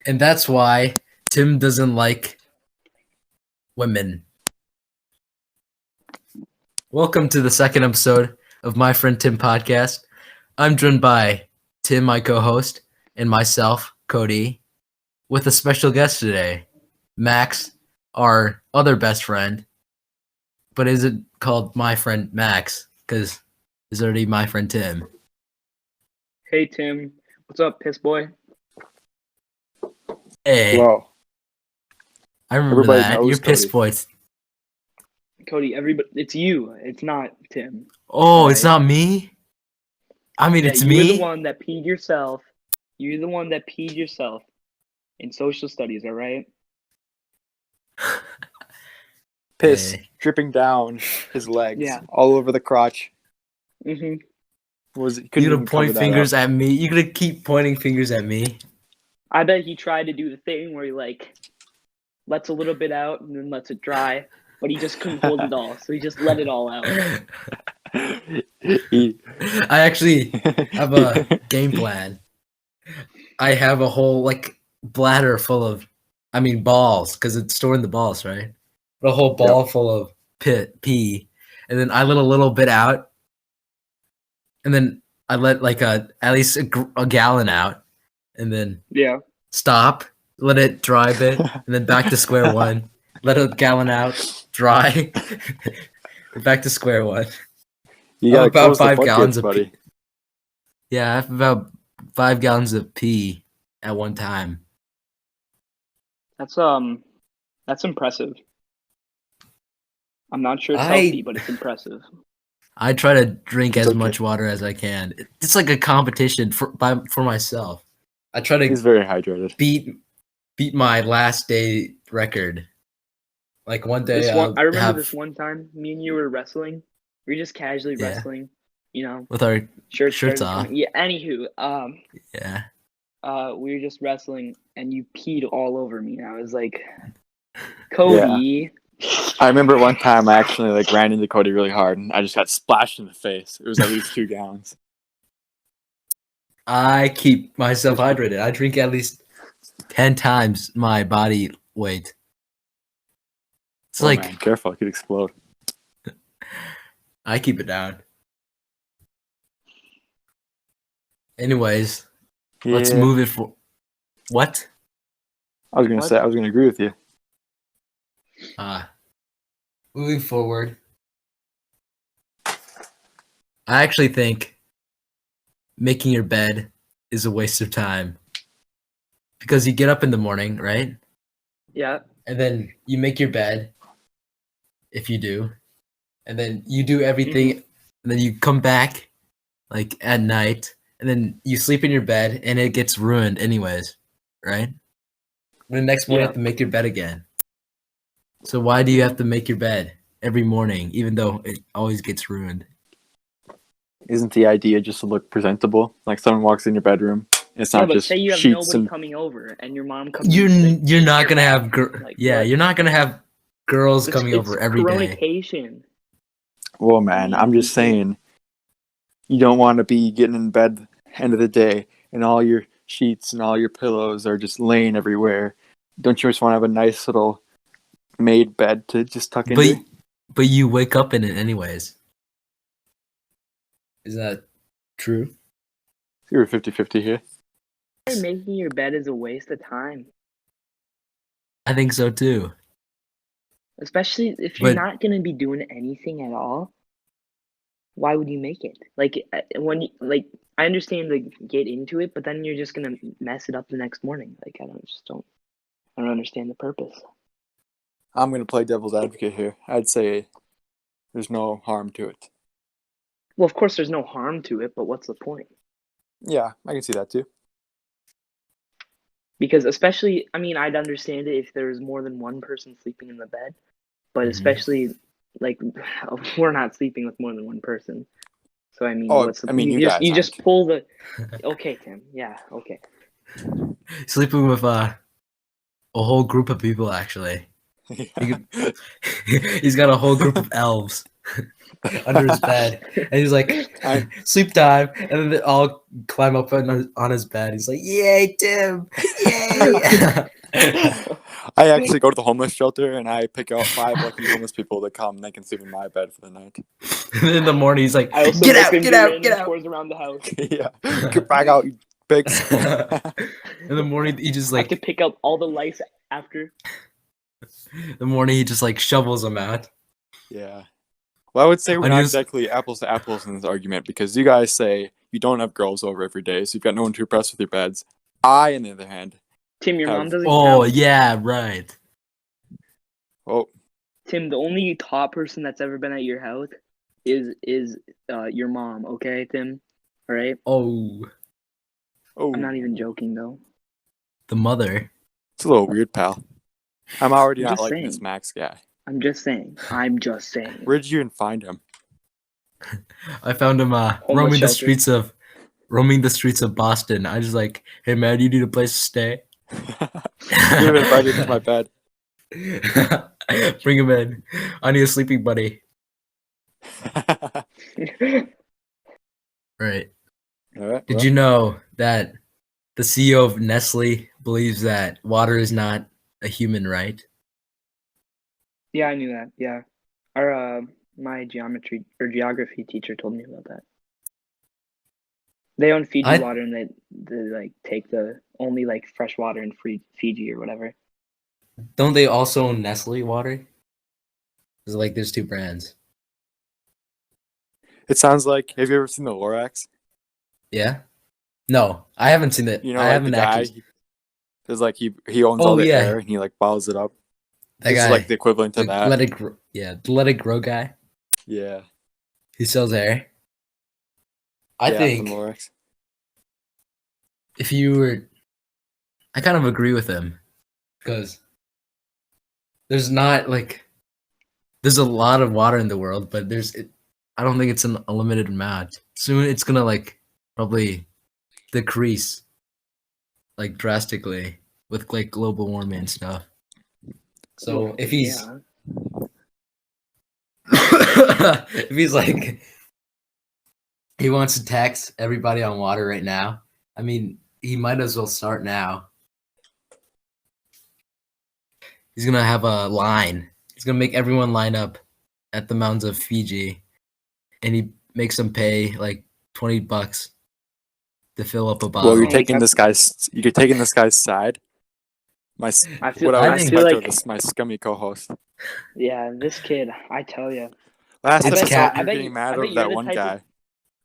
And that's why Tim doesn't like women. Welcome to the second episode of My Friend Tim podcast. I'm joined by Tim, my co-host, and myself, Kody, with a special guest today, Max, our other best friend. But is it called My Friend Max? Because it's already My Friend Tim. Hey Tim, what's up, piss boy? Hey, Whoa. I remember Everybody that. knows You're piss Kody. boys. Kody, everybody, it's you. It's not Tim. Oh, it's Alright. not me? I mean, Yeah, it's you were the me? one that peed yourself. You're the one that peed yourself in social studies, all right? Piss Hey. dripping down his legs, Yeah. all over the crotch. Mm-hmm. Couldn't You're even gonna cover point that fingers up. at me? You're gonna keep pointing fingers at me? I bet he tried to do the thing where he lets a little bit out and then lets it dry, but he just couldn't hold it all, so he just let it all out. He- I actually have a game plan. I have a whole bladder full of, balls, because it's storing the balls, right? But a whole ball full of pee, and then I let a little bit out, and then I let at least a gallon out, and then Yeah. stop, let it dry a bit, and then back to square one. Let a gallon out, dry, back to square one. You gotta about close the 5 gallons floodgates, of buddy. pee. Yeah, I have about 5 gallons of pee at one time. That's impressive. I'm not sure it's healthy, but it's impressive. I try to drink It's as okay. much water as I can. It's like a competition for myself. I try to He's very hydrated. beat my last day record. Like one day I remember have this one time, me and you were wrestling. We were just casually Yeah. wrestling, you know, with our shirts shirts started off. coming. Yeah, anywho, Yeah. we were just wrestling and you peed all over me. And I was like, Kody. I remember one time I actually ran into Kody really hard and I just got splashed in the face. It was at least 2 gallons. I keep myself hydrated. I drink at least 10 times my body weight. It's Oh, man, careful, it could explode. I keep it down. Anyways, let's move it for what? I was gonna agree with you. Moving forward, I actually think making your bed is a waste of time because you get up in the morning, right? Yeah. And then you make your bed, if you do, and then you do everything, and then you come back at night, and then you sleep in your bed, and it gets ruined anyways, right? And the next morning you have to make your bed again. So why do you have to make your bed every morning, even though it always gets ruined? Isn't the idea just to look presentable? Like someone walks in your bedroom, it's not but just say you have sheets nobody and coming over and your mom comes. You're not gonna have what? you're not gonna have girls coming over every day. Communication. Well, man, I'm just saying, you don't want to be getting in bed end of the day and all your sheets and all your pillows are just laying everywhere. Don't you just want to have a nice little made bed to just tuck into? But you wake up in it anyways. Is that true? You're 50-50 here. Making your bed is a waste of time. I think so too. Especially if you're not going to be doing anything at all. Why would you make it? I understand get into it, but then you're just going to mess it up the next morning. I don't understand the purpose. I'm going to play devil's advocate here. I'd say there's no harm to it. Well, of course there's no harm to it, but what's the point? Yeah, I can see that too. Because especially, I'd understand it if there was more than one person sleeping in the bed, but especially, we're not sleeping with more than one person. So, you just pull the... Okay, Tim. Yeah, okay. Sleeping with a whole group of people, actually. He's got a whole group of elves. under his bed, and he's like, sleep time, and then they all climb up on his bed. He's like, "Yay, Tim! Yay!" I actually go to the homeless shelter and I pick out 5 lucky homeless people that come and they can sleep in my bed for the night. In the morning, he's like, I also "Get make out! them Get do out! random Get out!" chores around the house. Yeah, get back out, you pigs. In the morning, he just I have to like. pick up all the lice after. In the morning, he just like shovels them out. Yeah. Well, I would say we're And not he was- exactly apples to apples in this argument because you guys say you don't have girls over every day, so you've got no one to impress with your beds. I, on the other hand, Tim, your mom doesn't Oh count. yeah, right. oh, Tim, the only top person that's ever been at your house is your mom. Okay, Tim. All right. Oh, oh, I'm not even joking though. the mother. it's a little weird, pal. I'm already I'm not just like saying. this Max guy. I'm just saying. Where did you even find him? I found him Homeless roaming shelter. the streets of Boston. I was like, "Hey man, you need a place to stay?" You've invited to my bed. Bring him in. I need a sleeping buddy. Right. All right. Did you know that the CEO of Nestle believes that water is not a human right? Yeah, I knew that. Yeah, our my geography teacher told me about that. They own Fiji water, and they like take the only like fresh water in Fiji or whatever. Don't they also own Nestle water? It's like there's 2 brands. It sounds like. Have you ever seen the Lorax? Yeah. No, I haven't seen it. You know, I like haven't the guy. actually. There's like he owns Oh, all the yeah. air and he like bottles it up. That This guy, is like the equivalent to the that. Let It Grow, the Let It Grow guy. Yeah. He sells air. I Yeah, think from Lorax. if you were, I kind of agree with him because there's not like there's a lot of water in the world, but I don't think it's an unlimited amount. Soon it's gonna like probably decrease like drastically with like global warming and stuff. So Well, if he's yeah. if he's like he wants to tax everybody on water right now, I mean he might as well start now. He's gonna have a line. He's gonna make everyone line up at the mountains of Fiji, and he makes them pay like $20 to fill up a bottle. Well, you're Oh, taking this guy's. You're taking this guy's side. I What I would I think- expect feel of this, my scummy co-host. Yeah, this kid, I tell you. Last It's episode, cat- you I were bet getting you- mad I bet over you're that the one type of- guy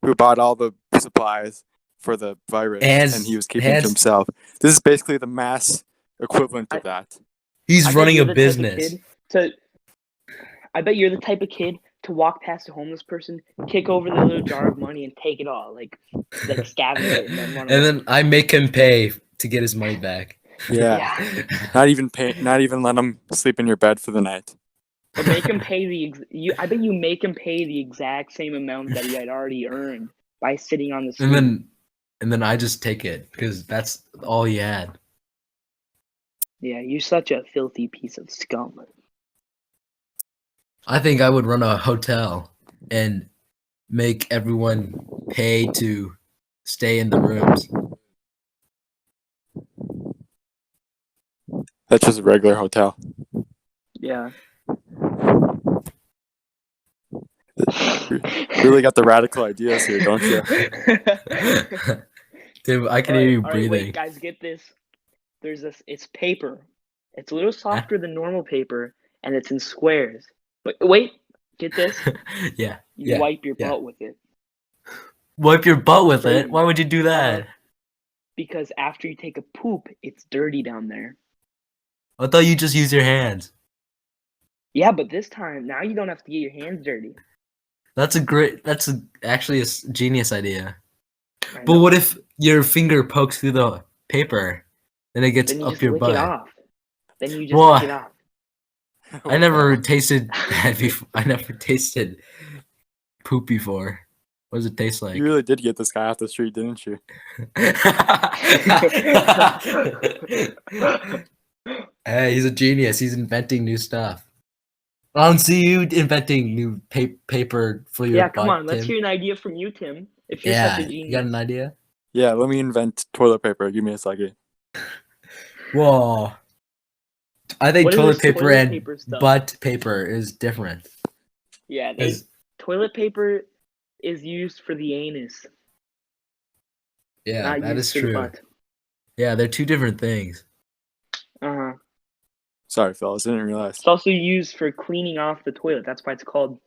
who bought all the supplies for the virus and he was keeping it to himself. This is basically the mass equivalent of that. He's I bet running you're a the type of business. kid I bet you're the type of kid to walk past a homeless person, kick over the little jar of money, and take it all, like scavenge it, and then run away. And then I make him pay to get his money back. Yeah. Not even let him sleep in your bed for the night. But make him pay I bet you make him pay the exact same amount that he had already earned by sitting on the street. And then I just take it because that's all he had. Yeah, you're such a filthy piece of scum. I think I would run a hotel and make everyone pay to stay in the rooms. That's just a regular hotel. Yeah. Really got the radical ideas here, don't you? Dude, I can hear you All right, breathing. wait, guys, get this. There's this. It's paper. It's a little softer than normal paper, and it's in squares. But wait, get this. Yeah. You Yeah, wipe your yeah. butt with it Wipe your butt with So- it? Why would you do that? because after you take a poop, it's dirty down there. I thought you just use your hands. Yeah, but this time now you don't have to get your hands dirty. That's actually a genius idea. I But know. what if your finger pokes through the paper and it gets Then you up just your lick butt? it off. Then you just Well, lick it off. I never tasted that before. I never tasted poop before. What does it taste like? You really did get this guy off the street, didn't you? Hey, he's a genius. He's inventing new stuff. I don't see you inventing new paper for your Yeah, butt, come on. Let's Tim. hear an idea from you, Tim. If you're such a You got genius. an idea? Yeah, let me invent toilet paper. Give me a second. Whoa. I think What is toilet this paper toilet and paper stuff? butt paper is different. Yeah, 'Cause- toilet paper is used for the anus, yeah, not that used is for the true. butt. Yeah, they're two different things. Uh-huh. Sorry, fellas, I didn't realize. It's also used for cleaning off the toilet. That's why it's called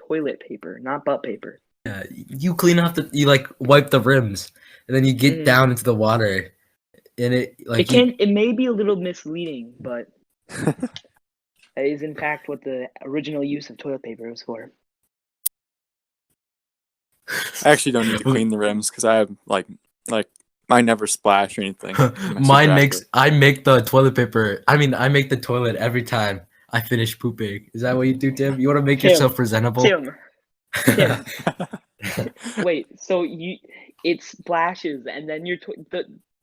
toilet paper, not butt paper. Yeah, you clean off you like wipe the rims, and then you get down into the water, and it like It may be a little misleading, but that is in fact what the original use of toilet paper was for. I actually don't need to clean the rims because I have like I never splash or anything. I make the toilet paper. I mean, I make the toilet every time I finish pooping. Is that what you do, Tim? You want to make yourself presentable? Tim. Wait, so it splashes, and then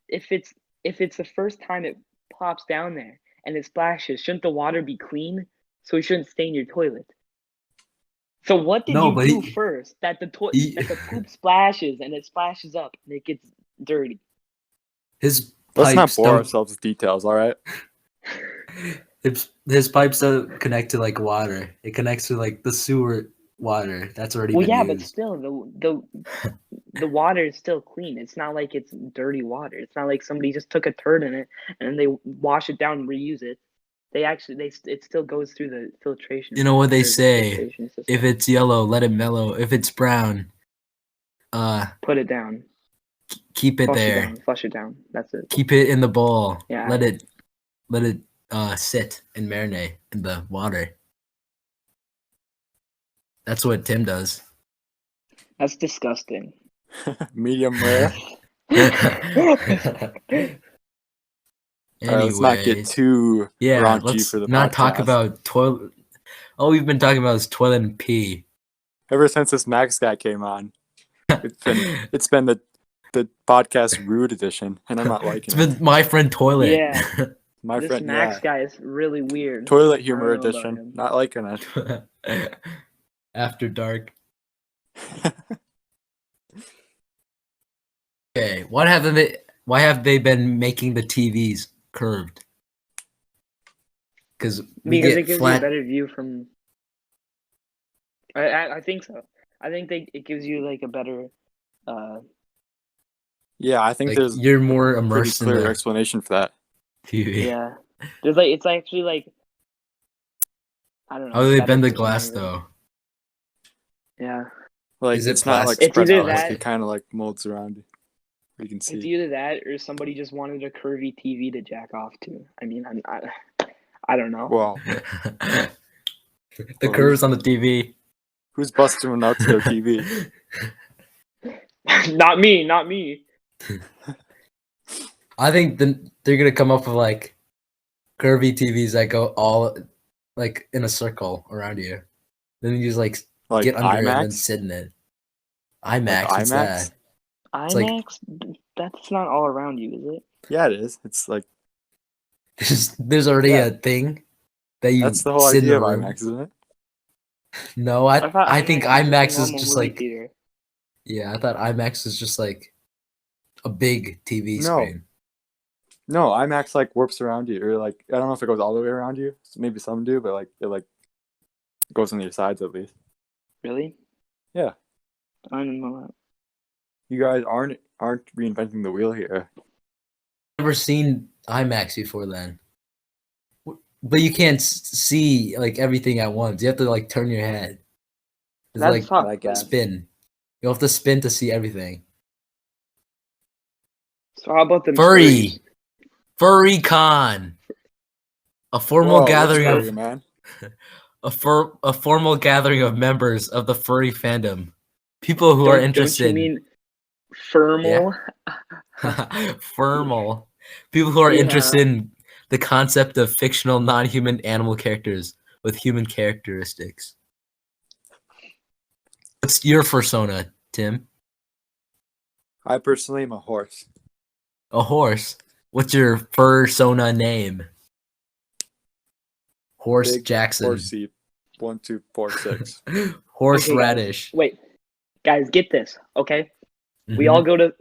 if it's the first time it plops down there and it splashes, shouldn't the water be clean? So it shouldn't stain your toilet. So what did you do first that the poop splashes and it splashes up and it gets dirty? Let's not bore ourselves with details, all right? His pipes don't connect to like water. It connects to like the sewer water that's already been used. But still, the water is still clean. It's not like it's dirty water. It's not like somebody just took a turd in it and they wash it down and reuse it. It still goes through the filtration. You know what they say? If it's yellow, let it mellow. If it's brown, put it down. Keep it there. Flush it down. That's it. Keep it in the bowl. Yeah. Let it sit and marinate in the water. That's what Tim does. That's disgusting. Medium rare. Anyways, let's not get too raunchy for the podcast. Not talk about toilet. All we've been talking about is toilet and pee. Ever since this Max guy came on, it's been the podcast rude edition, and I'm not liking it. It's been my friend toilet. Yeah, this Max guy is really weird. Toilet humor edition, not liking it. After dark. Okay, why have they been making the TVs curved? Because it gives you a better view from. I think so. I think it gives you like a better. Yeah, I think there's you're more immersed. Pretty clear explanation for that. TV. Yeah, there's it's actually like. I don't know. How do they bend the glass though? Yeah. Like it's not like spread out. Like it kind of like molds around. You can see. It's either that or somebody just wanted a curvy TV to jack off to. I mean, I don't know. Well, the curves on the TV. Who's busting one out to their TV? Not me. I think they're gonna come up with like curvy TVs that go all like in a circle around you. Then you just like get under it and then sit in it. IMAX, what's that? IMAX? That's not all around you, is it? Yeah, it is. It's like there's already a thing that you. That's the whole idea of IMAX, isn't it? No, I think IMAX is just like. Theater. Yeah, I thought IMAX is just like a big TV screen. No, IMAX like warps around you, or like I don't know if it goes all the way around you. Maybe some do, but like it goes on your sides at least. Really? Yeah. I didn't know that. You guys aren't reinventing the wheel here. Never seen IMAX before then. But you can't see like everything at once. You have to like turn your head. It's That's like spin. You have to spin to see everything. So how about the Furry Con? A formal gathering of man. a formal gathering of members of the furry fandom. People who are interested. Don't you mean formal? Yeah. Formal. People who are interested in the concept of fictional non-human animal characters with human characteristics. What's your persona, Tim? I personally am a horse. A horse? What's your persona name? Horse Big Jackson. Horsey. 1, 2, 4, 6. Horseradish. Wait, guys, get this, okay? We Mhm. all go to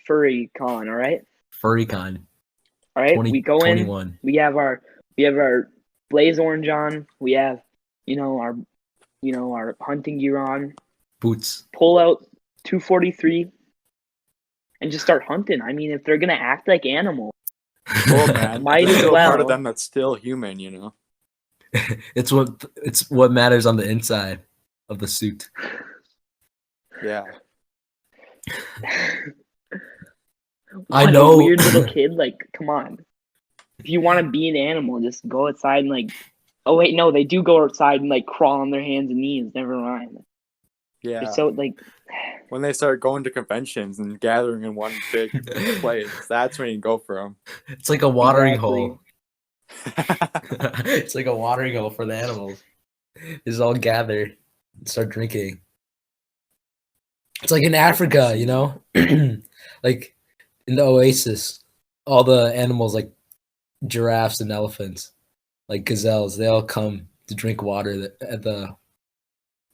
Furry Con, all right? FurryCon All right, we go in. 2021. We have our blaze orange on. We have, our hunting gear on. Boots. Pull out 243 and just start hunting. I mean, if they're gonna act like animals, Oh man, Might there's as still part of well. them that's still human, you know. it's what matters on the inside of the suit. Yeah. I What, know. a weird little kid. Like, come on. If you want to be an animal, just go outside and like. Oh wait, no, they do go outside and like crawl on their hands and knees. Never mind. Yeah. They're so like. When they start going to conventions and gathering in one big place, that's when you go for them. It's like a watering Exactly. hole. It's like a watering hole for the animals. They just all gather and start drinking. It's like in Africa, you know? Like in the oasis, all the animals like giraffes and elephants, like gazelles, they all come to drink water at the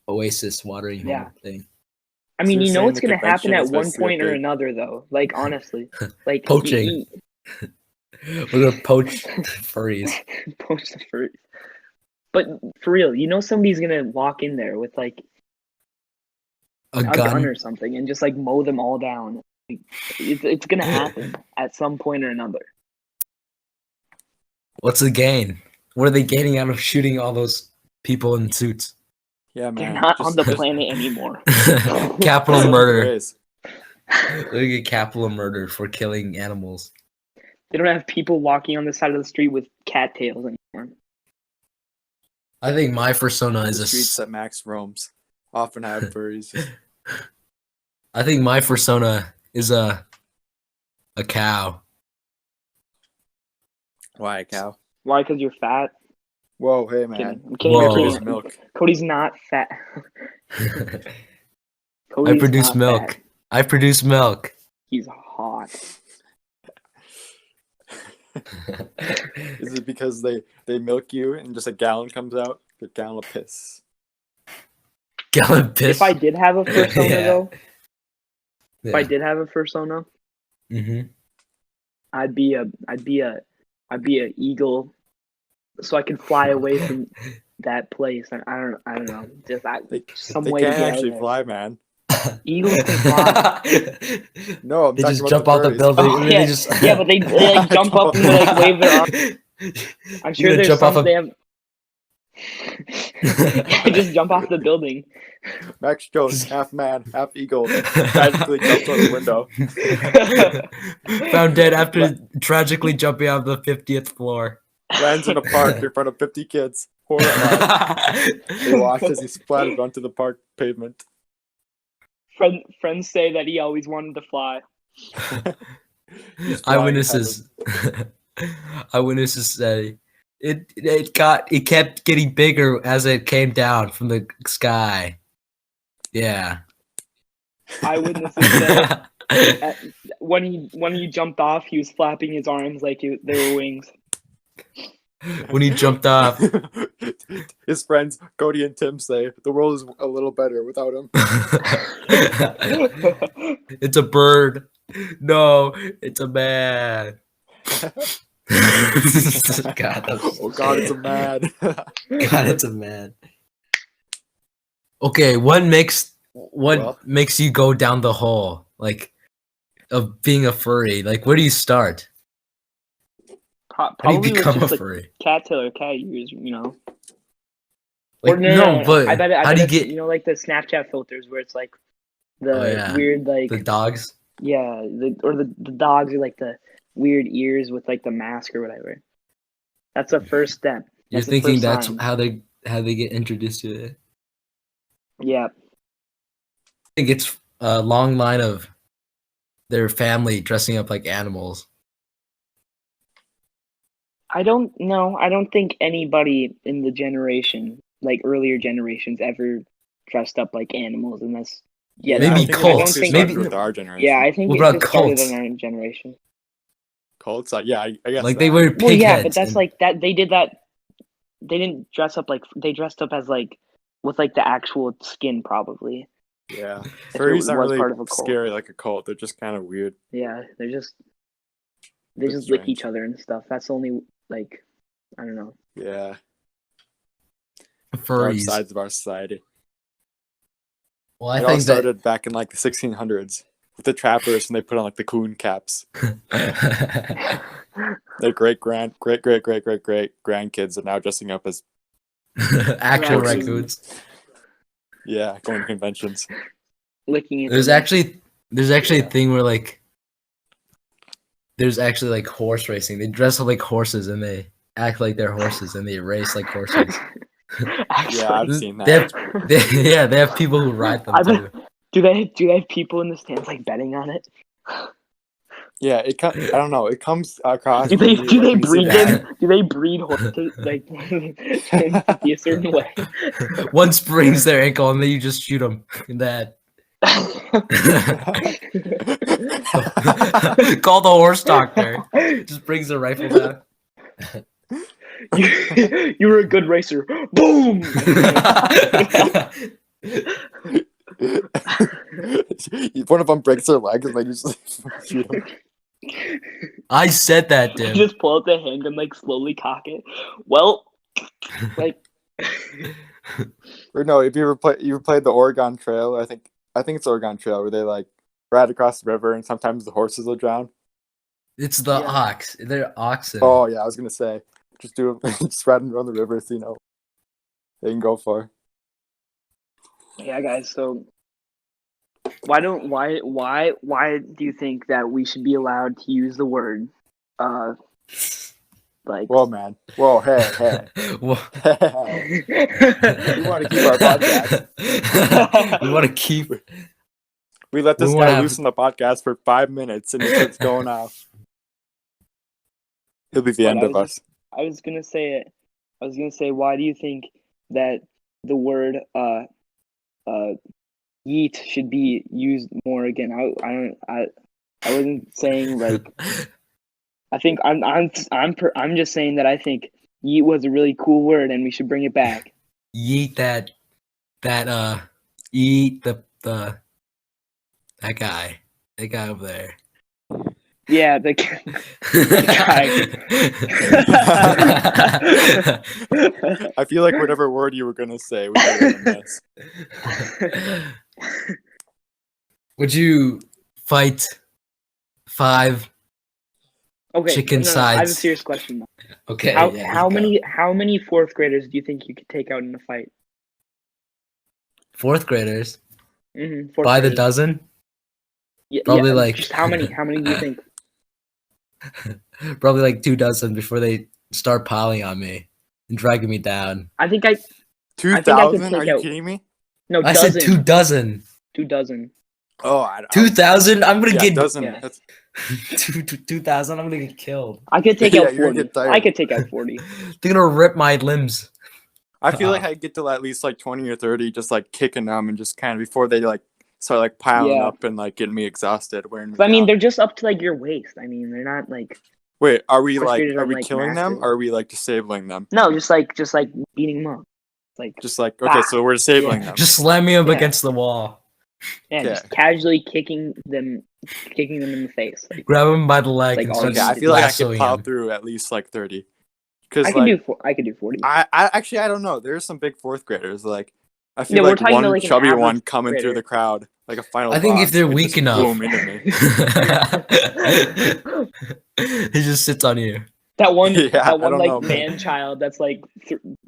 oasis watering hole Yeah. thing. I mean, So you're you know saying what's the gonna happen convention at is one basically a point or big- another, though. Like honestly, like Poaching. We're gonna poach furries. poach the furries. But for real, you know somebody's gonna walk in there with like A a gun gun. or something and just like mow them all down. Like, it's gonna happen at some point or another. What's the gain? What are they gaining out of shooting all those people in suits? Yeah, They're man. not on the just- planet anymore. Capital there murder. is. They get capital murder for killing animals. They don't have people walking on the side of the street with cattails anymore. I think my persona The is streets that Max roams often have furries. I think my persona is a cow. Why a cow? Why? Because you're fat. Whoa, hey I'm man. kidding. I'm kidding. Whoa. I'm Produce kidding. milk. Cody's not fat. I Cody's produce not milk. fat. I produce milk. He's hot. Is it because they milk you and just a gallon comes out? A gallon of piss. Gallon piss. If I did have a persona, Yeah. though, if Yeah. I did have a persona, Mm-hmm. I'd be a eagle, so I can fly away from that place. I don't know. Just some They way to can't get out actually of there. fly, man. Eagles can fly. No, I'm They talking just about jump the out the furries. building. Oh, and yeah. They just Yeah, but they like jump up and they like wave their arms. I'm sure gonna there's jump off some a- they have. Yeah, just jump off the building. Max Jost, half man, half eagle, tragically jumps out the window. Found dead after tragically jumping out of the 50th floor. Lands in a park in front of 50 kids. Horrified. They watched as he splattered onto the park pavement. Friends say that he always wanted to fly. He's flying Eyewitnesses say it kept getting bigger as it came down from the sky. Yeah. Eyewitnesses say when he jumped off, he was flapping his arms like they were wings. When he jumped off. His friends Kody and Tim say the world is a little better without him. It's a bird. No, it's a man. God, Oh God, it's a man. God, it's a man. Okay, what makes you go down the hole like of being a furry? Like, where do you start? How do Probably you with become a just like furry? cattail or cat ears, you know. Like, Or no. but I bet how do you it's, get you know, like the Snapchat filters where it's like the yeah, weird like the dogs? yeah, the dogs are like the weird ears with like the mask or whatever. That's the first step. You're That's the thinking first that's sign. how they get introduced to it. Yeah. I think it's a long line of their family dressing up like animals. I don't know. I don't think anybody in the generation, like earlier generations, ever dressed up like animals unless Maybe I think it cults. mostly Maybe started with our generation. Yeah, I think What it about just started cults? in our generation. Cults. Yeah, I guess Like that. they wear Well, pig yeah, heads. but that's like that. They did that. they didn't dress up like they dressed up as like with like the actual skin probably. Yeah, If it furries aren't was really part of a cult. scary like a cult. They're just kind of weird. Yeah, they just Bit lick strange. each other and stuff. That's the only like I don't know. Yeah, dark Furries. sides of our society. Well, I It all think started back in like the 1600s with the trappers, and they put on like the coon caps. that Their great grandkids are now dressing up as actual Raccoons. raccoons. going to conventions. Licking it. There's actually a thing where like there's actually like horse racing. They dress up like horses and they act like they're horses and they race like horses. Yeah, I've seen They have, that. they have people who ride them too. Do they have people in the stands like betting on it? Yeah, I don't know. It comes across. Do they to me like when you see breed that- them? Do they breed horses like to be a certain way? One springs their ankle and then you just shoot them in the head. Call the horse doctor. Just brings the rifle down. You were a good racer. Boom! One of them breaks their leg and they just shoot them. I said that, You Tim. just pull out the handgun, like slowly cock it. Well, like Or no, if you ever played the Oregon Trail, I think it's Oregon Trail where they like ride across the river and sometimes the horses will drown. It's the Yeah. ox. They're oxen. Oh yeah, I was gonna say just just riding around the river, so they can go far. yeah, guys. So why do you think that we should be allowed to use the word like Whoa, man. Whoa, hey. Wha- We want to keep our podcast. we want to keep. We let this We wanna guy have- loose on the podcast for 5 minutes and he starts going off. He'll be the What, end of us. I was gonna say it. I was gonna say, why do you think that the word yeet should be used more again? I wasn't saying like I think I'm just saying that I think yeet was a really cool word and we should bring it back. Yeet that eat the that guy over there. Yeah, the I feel like whatever word you were gonna say, we were gonna miss. Would you fight 5 okay, chicken no, I have a sides? serious question though. Okay. How many fourth graders do you think you could take out in a fight? 4th graders Mm-hmm, by the dozen? Probably like just how many do you think? Probably like 2 dozen before they start piling on me and dragging me down. I think I 2,000? take Are you out- kidding me? No, I dozen. said 2 dozen. 2 dozen. Oh, 2,000? I'm gonna yeah, get dozen. yeah. That's, 2,000. I'm gonna get killed. I could take Yeah, out you're gonna 40. get tired. I could take out 40. They're gonna rip my limbs. I feel like I get to at least like 20 or 30, just like kicking them and just kind of before they like start like piling Yeah. up and like getting me exhausted. Wearing me But I mean, down. they're just up to like your waist. I mean, they're not like Wait, are we First like graders are aren't, we like, killing them massive. or are we like disabling them? no, just like beating them up. Like Just like okay, so we're disabling Yeah. them. Just slamming them Yeah. against the wall. yeah, Yeah. just casually kicking them in the face. Like Grab them by the leg Like and all start Okay, I just feel like I lassoing could plow them. through at least like 30. Because I like could do 40. I actually I don't know. There's some big 4th graders. Like I Yeah, feel we're like talking one about, like, an chubby average one coming through grader. the crowd, like a final. I think if boss, they're and weak just enough. boom into me. He just sits on you. That one, Yeah, I that one don't like know, man. man child that's like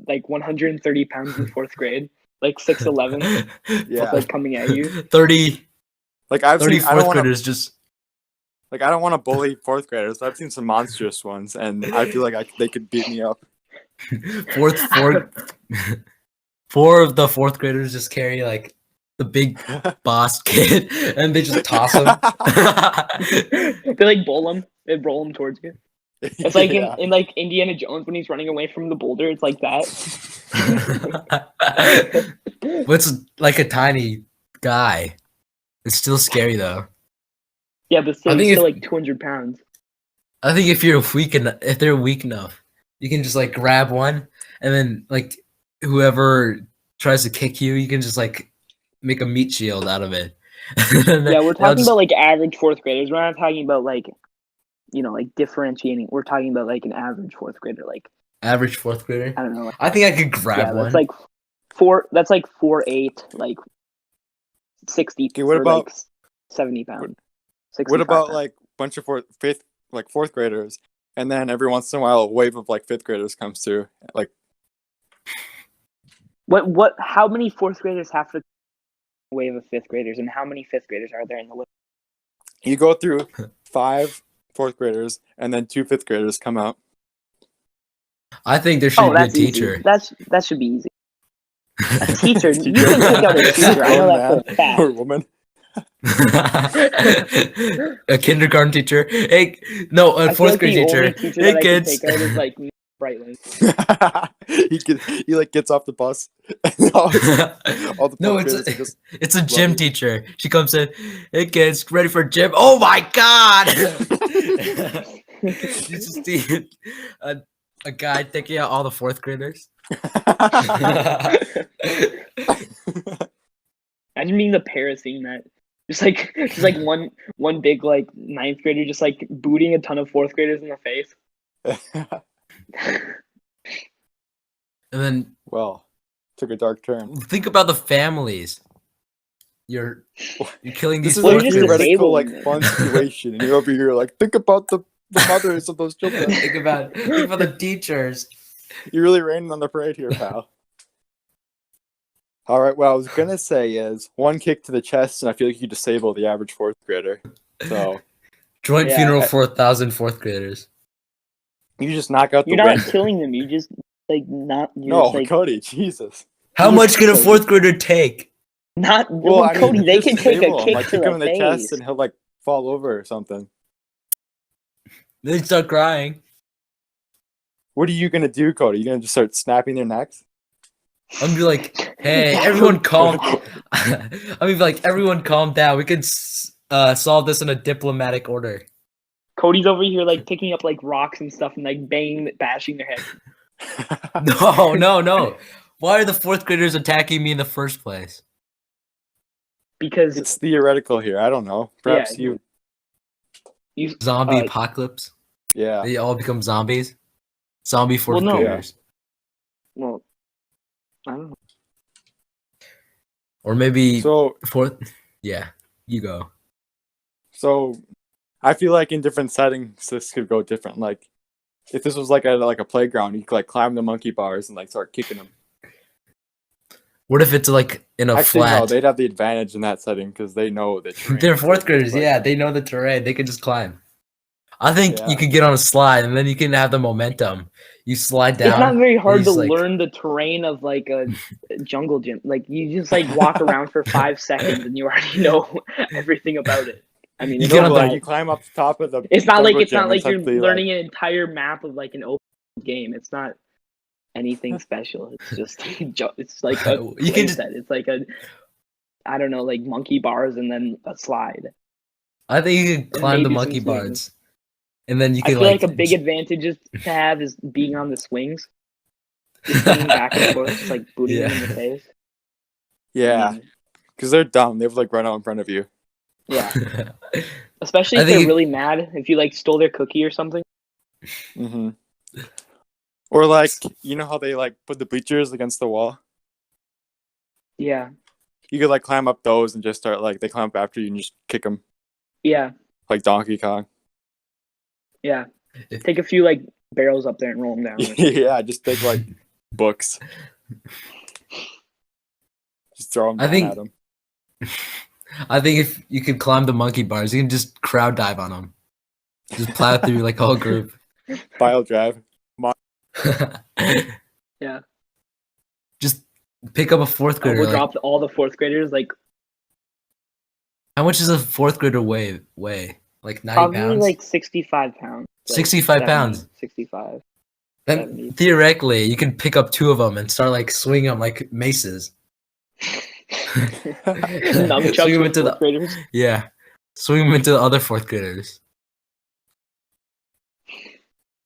130 pounds in 4th grade, like 6'11", Yeah, like coming at you. 30 like I've 30 seen. I don't 4th want to graders just like I don't want to bully 4th graders. I've seen some monstrous ones, and I feel like they could beat me up. four four of the 4th graders just carry like the big boss kid and they just toss him. They like bowl him. They roll him towards you. It's like Yeah. in like Indiana Jones when he's running away from the boulder. It's like that. What's like a tiny guy? It's still scary though. Yeah, but still, I think he's still if- like 200 pounds. I think if they're weak enough, you can just like grab one and then like whoever tries to kick you, you can just like make a meat shield out of it. Yeah, we're talking about like average fourth graders. We're not talking about like, like differentiating. We're talking about like an average fourth grader, like average fourth grader. I don't know. Like, I think I could grab one. That's like 4'8", like 60. Okay, what about like 70 pounds? What about pounds. like a bunch of fourth graders, and then every once in a while a wave of like fifth graders comes through? Like, what? How many fourth graders have to wave of fifth graders, and how many fifth graders are there in the wave? you go through 5 fourth graders, and then 2 fifth graders come out. I think there should be a teacher. Easy. That should be easy. A teacher, you can pick out a teacher. I know that for a fact. Or woman. A kindergarten teacher. Hey, no, a fourth grade teacher. Hey, kids. Take out is like Brightling. he like gets off the bus. all the No, it's a gym teacher. She comes in. Hey, kids, ready for gym? Oh my god! You just see a guy taking out all the fourth graders. Imagine being the pair seeing that. Just like one big like ninth grader just like booting a ton of fourth graders in the face. And then, well, took a dark turn. Think about the families. You're killing these. This is fourth a graders. theoretical, like fun situation, and you're over here like think about the mothers of those children. Think about the teachers. You're really raining on the parade here, pal. All right, what I was gonna say is one kick to the chest, and I feel like you disable the average fourth grader. So, joint funeral for 1,000 fourth graders. You just knock out the You're not wind. killing them. You just like not. No, like, Kody, Jesus. How much can a fourth grader take? Not well, I mean, Kody. They can take a kick like, to kick him in the face. chest, and he'll like fall over or something. They start crying. What are you gonna do, Kody? You gonna just start snapping their necks? I'm gonna be like, hey, everyone calm. I'm gonna be like, everyone calm down. We can solve this in a diplomatic order. Cody's over here like picking up like rocks and stuff and like bashing their head. No. Why are the fourth graders attacking me in the first place? Because it's theoretical here. I don't know. Perhaps you zombie apocalypse. Yeah, they all become zombies. Zombie fourth graders. Well, I don't know. Or maybe fourth. Yeah, you go. So, I feel like in different settings this could go different. Like, if this was like a playground, you could like climb the monkey bars and like start kicking them. What if it's like in a flat? No, they'd have the advantage in that setting because they know the terrain. They're fourth graders, yeah. They know the terrain. They can just climb. I think you could get on a slide and then you can have the momentum. You slide down. It's not very hard to learn the terrain of like a jungle gym. Like you just like walk around for 5 seconds and you already know everything about it. I mean, you climb up the top of the. It's not like you're learning an entire map of like an open game. It's not anything special. It's just it's like a set. It's like I don't know, like monkey bars and then a slide. I think you can climb the monkey bars. And then you can I feel like a big advantage to have is being on the swings. Just going back and forth, just like booting them in the face. Yeah. Because they're dumb. They would like run out in front of you. Yeah. Especially if they're really mad, if you like stole their cookie or something. Mm-hmm. Or like, you know how they like put the bleachers against the wall? Yeah. You could like climb up those and just start like, they climb up after you and just kick them. Yeah. Like Donkey Kong. Yeah. Take a few like barrels up there and roll them down. Yeah, just take like books. Just throw them down at them. I think if you could climb the monkey bars, you can just crowd dive on them. Just plow through like a whole group. Pile drive. Yeah. Just pick up a fourth grader. We'll drop all the fourth graders. Like, how much does a fourth grader weigh? Like 90 probably pounds? Like 65 pounds. 65 pounds. 65. Then 70. Theoretically, you can pick up 2 of them and start like swinging them like maces. Swing them into the graders. Yeah, swing them into the other fourth graders.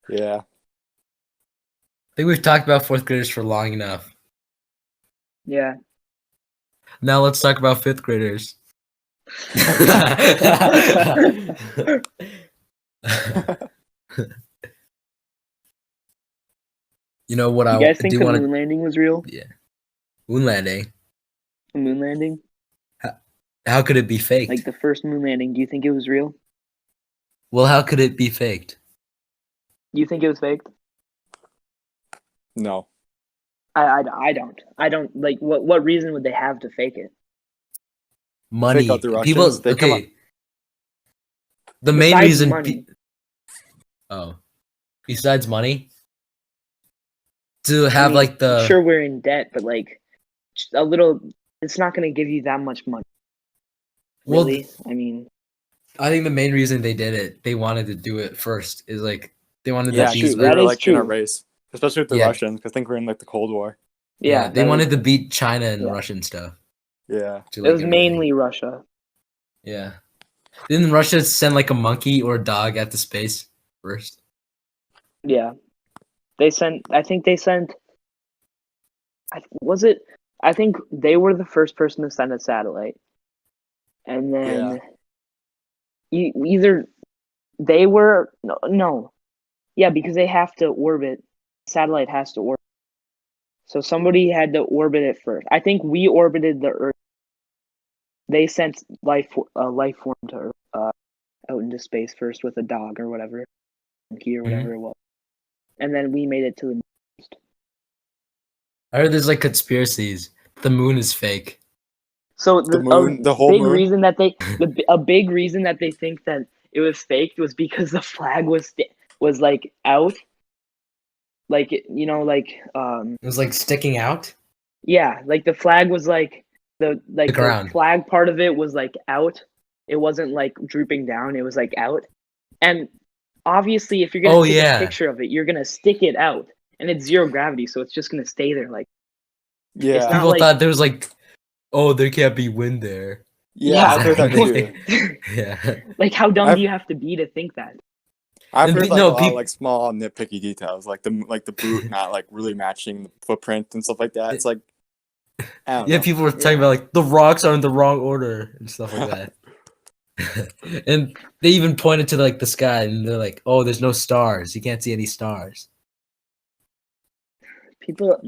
Yeah, think we've talked about fourth graders for long enough. Yeah. Now let's talk about fifth graders. You know what You I guys think do the want moon to? landing was real? Yeah, moon landing. The moon landing? How could it be faked? Like the first moon landing, do you think it was real? Well, how could it be faked? You think it was faked? No. I don't. I don't like what reason would they have to fake it? Money. Fake out the People. Russians. They come up. Okay. The main Besides reason. money. Besides money, to I have mean, like the. sure we're in debt, but like just a little. It's not going to give you that much money. Well, Really? I mean, I think the main reason they did it, they wanted to do it first, is like they wanted Yeah, to beat. because we That were is like in a true. race, especially with the Yeah. Russians. Because I think we're in like the Cold War. Yeah, they that wanted is- to beat China and yeah. Russian stuff. Yeah. To, It like, was everything. mainly Russia. Yeah. Didn't Russia send like a monkey or a dog at the space first? Yeah, they sent. I think they sent. Was it? I think they were the first person to send a satellite, and then either they were no, yeah, because they have to orbit. Satellite has to orbit, so somebody had to orbit it first. I think we orbited the Earth. They sent life form to Earth, out into space first with a dog or whatever, monkey or whatever it was, and then we made it to the moon. I heard there's like conspiracies. The moon is fake. So The moon, the whole big moon. reason that a big reason that they think that it was faked was because the flag was like out, like It was like sticking out. yeah, like the flag was like the ground. flag part of it was like out. It wasn't like drooping down. It was like out, and obviously, if you're gonna take a picture of it, you're gonna stick it out, and it's zero gravity, so it's just gonna stay there. Like Yeah. it's not People like, thought there was like, oh, there can't be wind there. Yeah, I've heard that too. Yeah. Like how dumb do you have to be to think that? I've heard like No, a lot of like small nitpicky details, like the boot not like really matching the footprint and stuff like that. It's like, I don't know. People were talking about like the rocks are in the wrong order and stuff like that. And they even pointed to like the sky and they're like, oh, there's no stars. You can't see any stars. People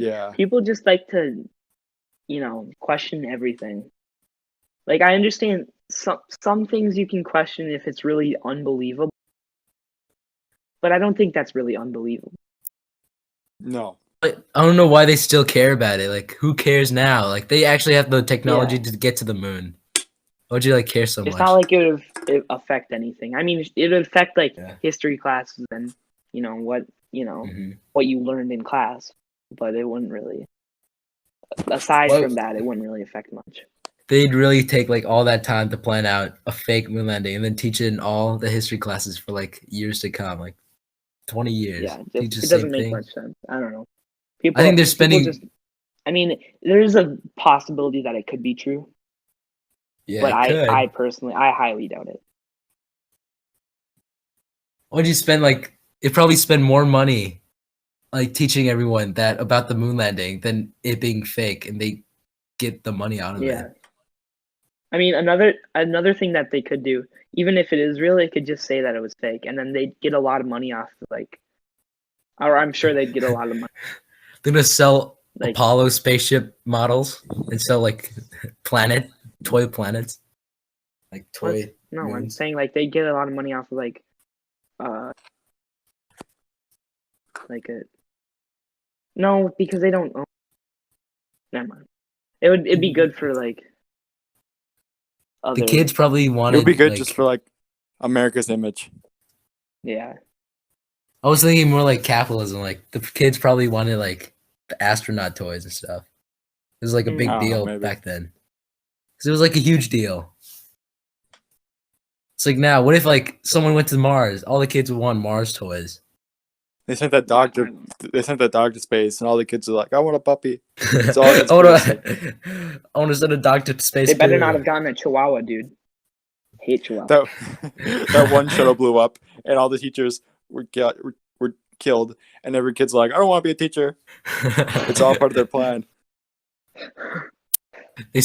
just like to, question everything. Like I understand some things you can question if it's really unbelievable, but I don't think that's really unbelievable. No. But I don't know why they still care about it. Like, who cares now? Like, they actually have the technology to get to the moon. Why would you like care so much? It's not like it would affect anything. I mean, it would affect like history classes and what you learned in class, but it wouldn't really. Aside from that, it wouldn't really affect much. They'd really take like all that time to plan out a fake moon landing and then teach it in all the history classes for like years to come, like 20 years. Yeah, it doesn't make much sense. I don't know. I think they're spending. There's a possibility that it could be true. Yeah, but I personally, I highly doubt it. Why'd you spend like? It probably spend more money, like teaching everyone that about the moon landing than it being fake, and they get the money out of it. I mean, another thing that they could do, even if it is real, they could just say that it was fake, and then they'd get a lot of money off or I'm sure they'd get a lot of money. They're gonna sell Apollo spaceship models and sell like toy planets, like toy. No, moons. I'm saying like they get a lot of money off of no, because they don't own. Never mind. It'd be good for like. The kids probably wanted. It would be good just for like America's image. Yeah. I was thinking more like capitalism. Like the kids probably wanted like the astronaut toys and stuff. It was like a big deal back then. Because it was like a huge deal. It's like now, what if like someone went to Mars? All the kids would want Mars toys. They sent that dog to space, and all the kids are like, "I want a puppy." It's all I want to send a dog to space. They better not have gotten a Chihuahua, dude. Hate Chihuahua. That one shuttle blew up, and all the teachers were killed, and every kid's like, I don't want to be a teacher. It's all part of their plan. They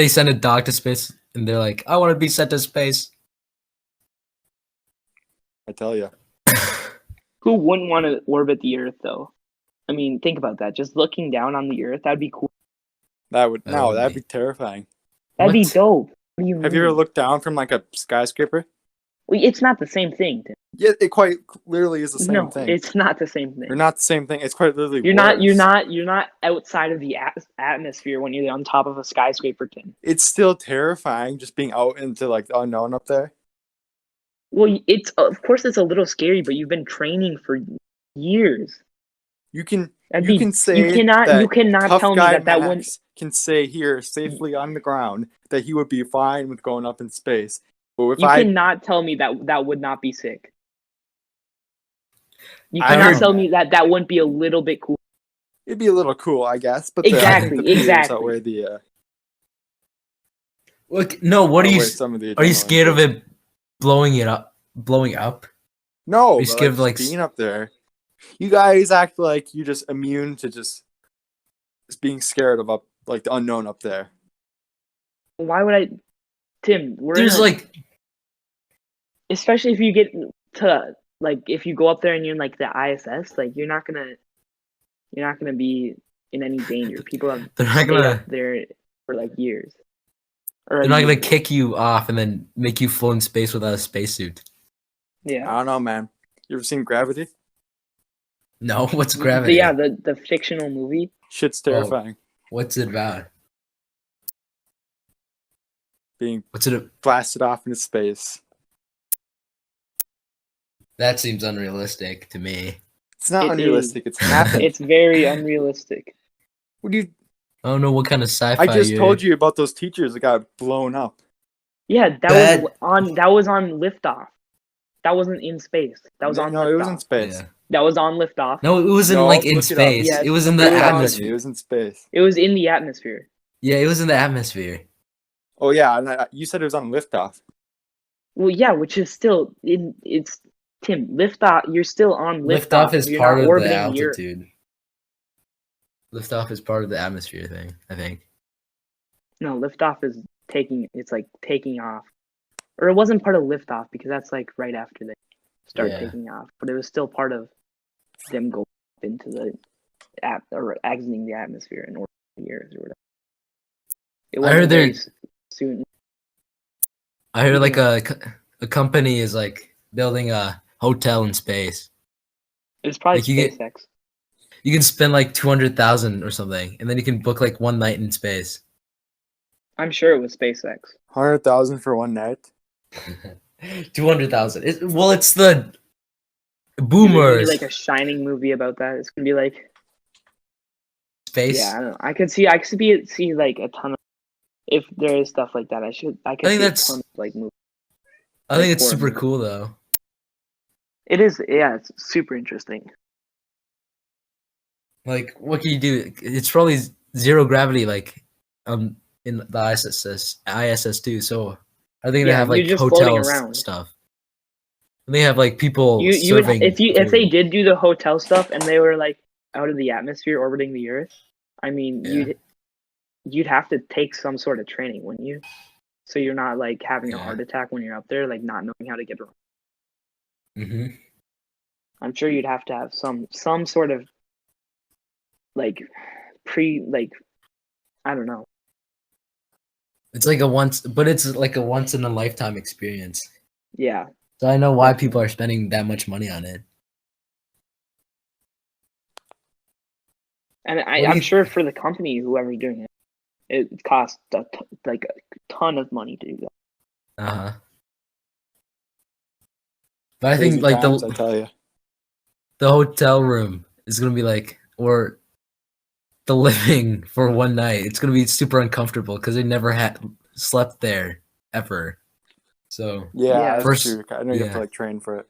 send a dog to space, and they're like, I want to be sent to space. I tell you. Who wouldn't want to orbit the Earth, though? I mean, think about that. Just looking down on the Earth, that'd be cool. That'd be terrifying. That'd be What? dope. What do you Have you mean? ever looked down from like a skyscraper? Well, it's not the same thing. Tim. Yeah, it quite literally is the same No, thing. it's not the same thing. They're not the same thing. It's quite literally. You're worse. not outside of the atmosphere when you're on top of a skyscraper, Tim. It's still terrifying just being out into like the unknown up there. Well, it's of course it's a little scary, but you've been training for years. You can You cannot tough tell me guy that Max wouldn't. can say here safely on the ground that he would be fine with going up in space. But if You cannot tell me that would not be sick. You I cannot heard- tell me that wouldn't be a little bit cool. it'd be a little cool, I guess. But Exactly, the fears exactly. outweigh the Look, no. What are you? outweigh some of the Are you adrenaline. scared of it blowing up? Blowing up? No, you but, scared of, like, like, just being up there. You guys act like you're just immune to just being scared of up like the unknown up there. Why would I, Tim? There's like, especially if you get to like if you go up there and you're in like the ISS, like you're not gonna be in any danger. People have they're not stayed gonna. up there for like years. Or They're a not gonna year. kick you off and then make you float in space without a spacesuit. Yeah. I don't know, man. You ever seen Gravity? No, what's gravity? Yeah, the fictional movie. Shit's terrifying. What's it about? Being What's it? blasted off into space. That seems unrealistic to me. It's not It unrealistic. It's happening. It's very unrealistic. What do you? I don't know what kind of sci-fi. I just told you about those teachers that got blown up. Yeah, That- that was on liftoff. That wasn't in space. That was on no, liftoff. it was in space. Yeah. That was on liftoff. No, it wasn't No, like in look it up. space. Yes, It was in the it was on- It atmosphere. was in space. It was in the atmosphere. Yeah, it was in the atmosphere. Oh yeah, and you said it was on liftoff. Well, yeah, which is still it's Tim, liftoff. You're still on liftoff. Liftoff is You're part not of orbiting the Earth. altitude. Liftoff is part of the atmosphere thing, I think. No, liftoff is it's like taking off. Or it wasn't part of liftoff because that's like right after they start Yeah. taking off. But it was still part of them going up into the or exiting the atmosphere and orbiting the Earth or whatever. It I heard very there- soon. I heard like a company is like building a hotel in space. It's probably like, you get- SpaceX. You can spend like 200,000 or something, and then you can book like one night in space. I'm sure it was SpaceX. 100,000 for one night. 200,000. Well, it's the There's gonna boomers be like a Shining movie about that. It's gonna be like space. yeah, I don't know. I could see like a ton of if there is stuff like that. I could think see that's- a ton of like movies. I think like it's horror super movie. cool though. It is, yeah, it's super interesting. Like, what can you do? It's probably zero gravity, like, in the ISS too. So, I think they Yeah, have you're like just floating hotels around. stuff. And they have like people You would, serving. if they food. did do the hotel stuff and they were like out of the atmosphere orbiting the Earth, I mean, Yeah. you'd have to take some sort of training, wouldn't you? So you're not like having a Yeah. heart attack when you're up there, like not knowing how to get around. Mhm. I'm sure you'd have to have some sort of like I don't know. It's like it's like a once in a lifetime experience. Yeah. So I know why people are spending that much money on it. And do I'm you- sure for the company, whoever's doing it, it costs like a ton of money to do that. Uh-huh. But I Crazy think like times, I tell you. the hotel room is gonna be like, or the living for one night. It's gonna be super uncomfortable because they never had slept there ever. So Yeah, Yeah. that's First- true. I know you have yeah. to like train for it.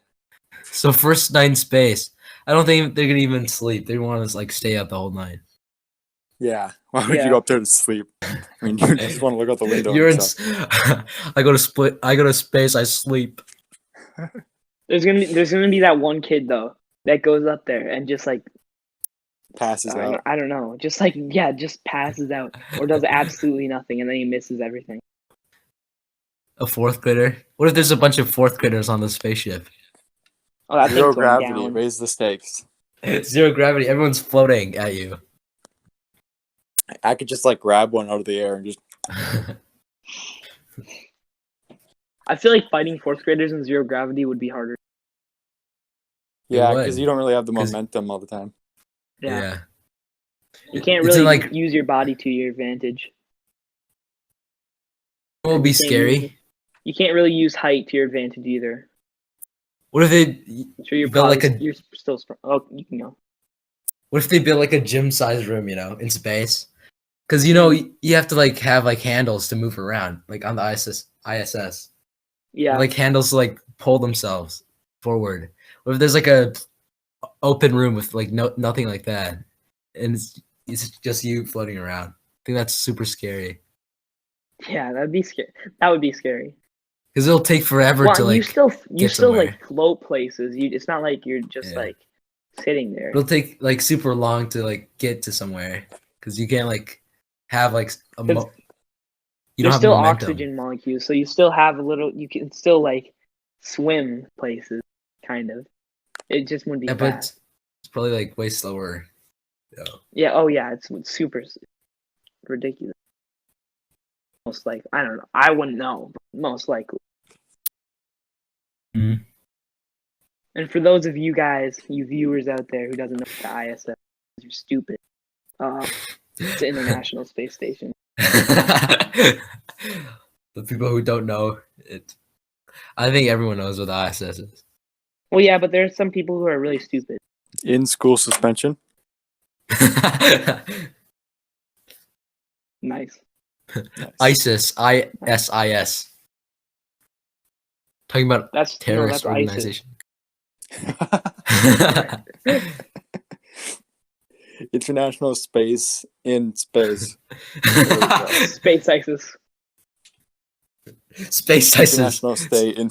first night in space. I don't think they're gonna even sleep. They want to like stay up the whole night. Yeah. Why would Yeah. you go up there to sleep? I mean, you just want to look out the window. You're and in. stuff. I go to space. I sleep. There's gonna be that one kid though that goes up there and just like Passes out. I don't know, just like just passes out or does absolutely nothing, and then he misses everything. A fourth grader? What if there's a bunch of fourth graders on the spaceship? Oh, that Zero thing's going gravity. down. Raise the stakes. Zero gravity. Everyone's floating at you. I could just like grab one out of the air and just. I feel like fighting fourth graders in zero gravity would be harder. Yeah, would. because you don't really have the 'Cause- momentum all the time. Yeah. You can't It's really like use your body to your advantage. it will be You can't scary. You can't really use height to your advantage either. What if they So you're build probably like a you're still strong. Oh, you can go. what if they build like a gym-sized room, in space? Because you have to like have like handles to move around, like on the ISS. Yeah. Like handles to like pull themselves forward. What if there's like a open room with like nothing like that, and it's just you floating around? I think that's super scary. Yeah, that'd be scary. That would be scary. Because it'll take forever Well, to like. you still get somewhere. like float places. It's not like you're just like sitting there. It'll take like super long to like get to somewhere because you can't like have like you don't There's have still momentum. oxygen molecules, so you still have a little. You can still like swim places, kind of. It just wouldn't be Yeah, but fast. it's probably like way slower. Yeah. Oh yeah. It's super ridiculous. Most like I don't know. I wouldn't know. But most likely. Mhm. And for those of you guys, you viewers out there who doesn't know what the ISS is, you're stupid. It's the International Space Station. The people who don't know it, I think everyone knows what the ISS is. Well, yeah, but there are some people who are really stupid. In school suspension. Nice. ISIS, ISIS. Talking about That's terrorist that's organization. International space in space. Space ISIS. Space ISIS. International stay in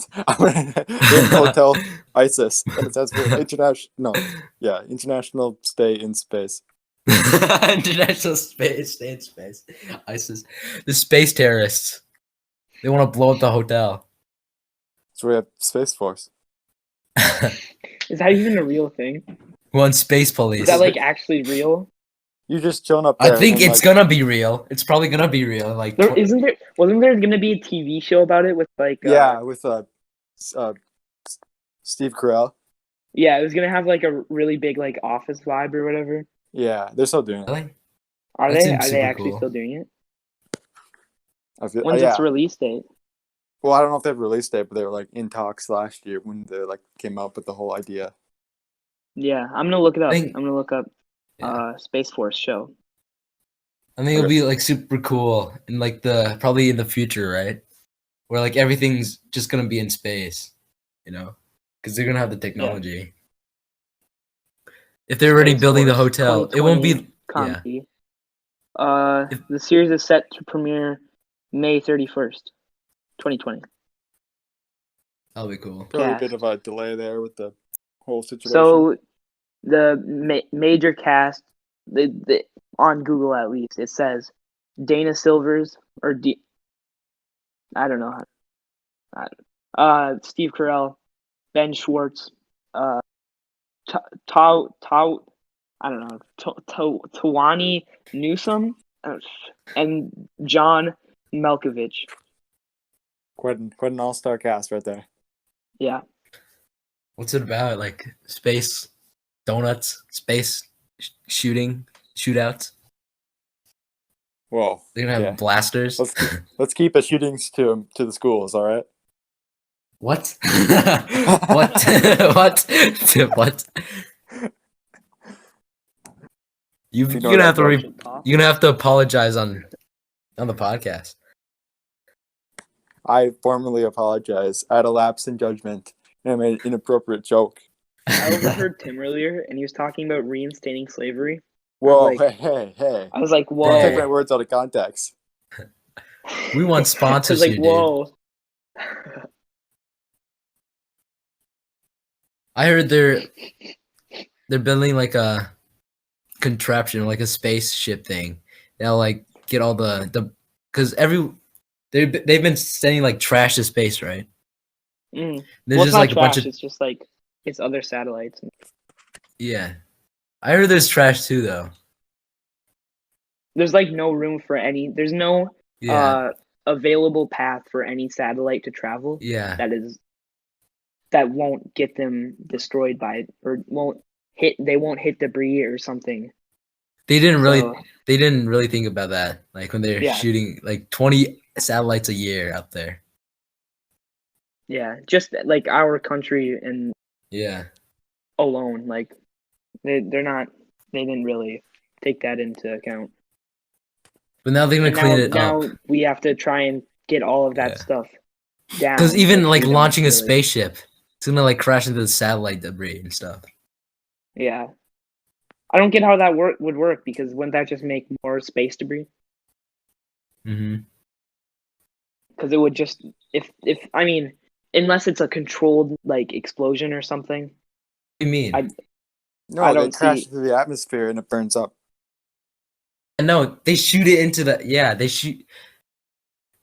hotel ISIS. That stands for international. No, yeah, international stay in space. International space, stay in space. ISIS. The space terrorists. They want to blow up the hotel. So we have Space Force. Is that even a real thing? One space police. Is that like actually real? You just chilling up there. I think and, it's gonna be real. It's probably gonna be real. Like, Wasn't there gonna be a TV show about it with like with Steve Carell. Yeah, it was gonna have like a really big like office vibe or whatever. Yeah, they're still doing it. really? Are That they? seems Are they super actually cool. still doing it? yeah. When's its release date? Well, I don't know if they have a release date, but they were like in talks last year when they like came up with the whole idea. Yeah, I'm gonna look it up. Think- I'm gonna look up Yeah. Space Force show. I think it'll be like super cool and like probably in the future, right? Where like everything's just gonna be in space, because they're gonna have the technology. If they're already Space building the Force hotel, it won't be. 2020 Yeah, comedy. The series is set to premiere May 31st, 2020. that'll be cool. Probably a Cast. bit of a delay there with the whole situation. So the major cast, the on Google at least, it says Dana Silvers or I don't know how. Steve Carell, Ben Schwartz, I don't know, Tawani Newsome, and John Malkovich. quite an all-star cast right there. Yeah. What's it about? Like space donuts, space shootouts. Whoa. They're gonna have blasters. Let's keep the shootings to the schools, all right? What? What? What? What? You're gonna have to you're gonna have to apologize on the podcast. I formally apologize. I had a lapse in judgment and I made an inappropriate joke. I overheard Tim earlier, and he was talking about reinstating slavery. Whoa, like- hey. I was like, Don't whoa. take my words out of context. We want sponsors I was like, here, dude. whoa. I heard they're they're building like a contraption, like a spaceship thing. They'll like get all the because they've been sending like trash to space, right? Mm. There's Well, it's just not like a trash. bunch of It's just like it's other satellites. yeah. I heard there's trash too, though. There's like no room for any. There's no Yeah, available path for any satellite to travel yeah. that won't get them destroyed by or won't hit. They won't hit debris or something. They didn't So really think about that. Like when they're yeah, shooting like 20 satellites a year out there. yeah. Just like our country and Yeah. alone, like they're not. They didn't really take that into account. But now they're gonna And clean it up. now we have to try and get all of that Yeah. stuff down. Because even which like we don't launching a really- spaceship, it's gonna like crash into the satellite debris and stuff. Yeah. I don't get how that would work because wouldn't that just make more space debris? Mm-hmm. Because it would just if I mean unless it's a controlled like explosion or something. What do you mean? No, I they don't crash see- into the atmosphere and it burns up. No, they shoot it into the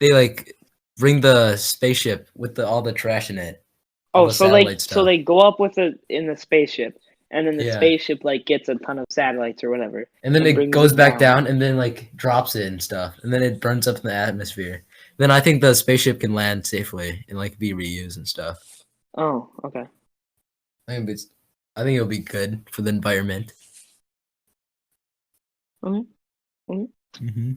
they like bring the spaceship with all the trash in it. All Oh, the so satellite so stuff. they go up with it in the spaceship, and then the Yeah. spaceship like gets a ton of satellites or whatever, And then it brings goes them back down and then like drops it and stuff. And then it burns up in the atmosphere. Then I think the spaceship can land safely and like be reused and stuff. Oh, okay. I think it'll be good for the environment. Mm-hmm.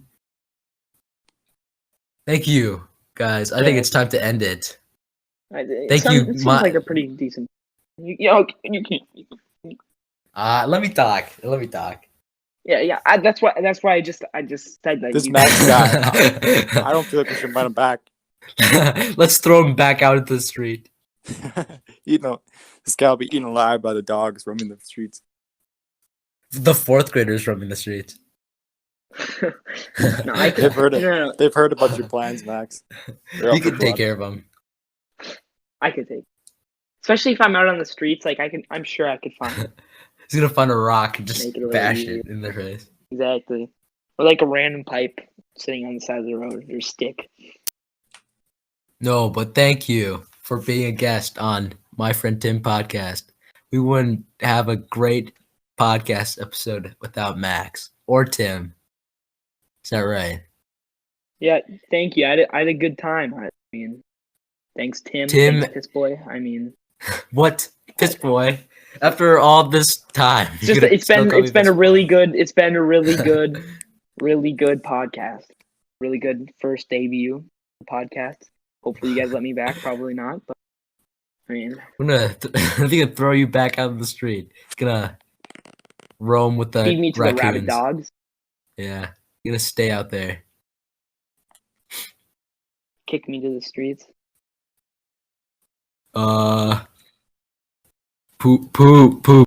Thank you, guys. I think it's time to end it. Thank you. It seems like a pretty decent. You can. Let me talk. Let me talk. Yeah. That's why I just said that. This you Max can- guy, I don't feel like we should let him back. Let's throw him back out into the street. This guy will be eaten alive by the dogs roaming the streets. The fourth graders roaming the streets. No, I They've heard it. No. They've heard about your plans, Max. They're You up for can take blood. care of them. I could take, especially if I'm out on the streets. Like I'm sure I could find it. He's gonna find a rock and just Make it a little bash easier. it in their face. Exactly, or like a random pipe sitting on the side of the road or stick. No, but thank you for being a guest on My Friend Tim podcast. We wouldn't have a great podcast episode without Max or Tim. Is that right? Yeah, thank you. I had a good time. I mean, thanks Tim. Tim- Thanks Piss Boy. I mean, What? Piss boy. After all this time. it's just it's been a really good really good podcast. Really good first debut podcast. Hopefully you guys let me back. Probably not, but I mean, I'm gonna throw you back out of the street. It's gonna roam with the feed me to the rabid raccoons. dogs. Yeah. You're gonna stay out there. Kick me to the streets. Poop.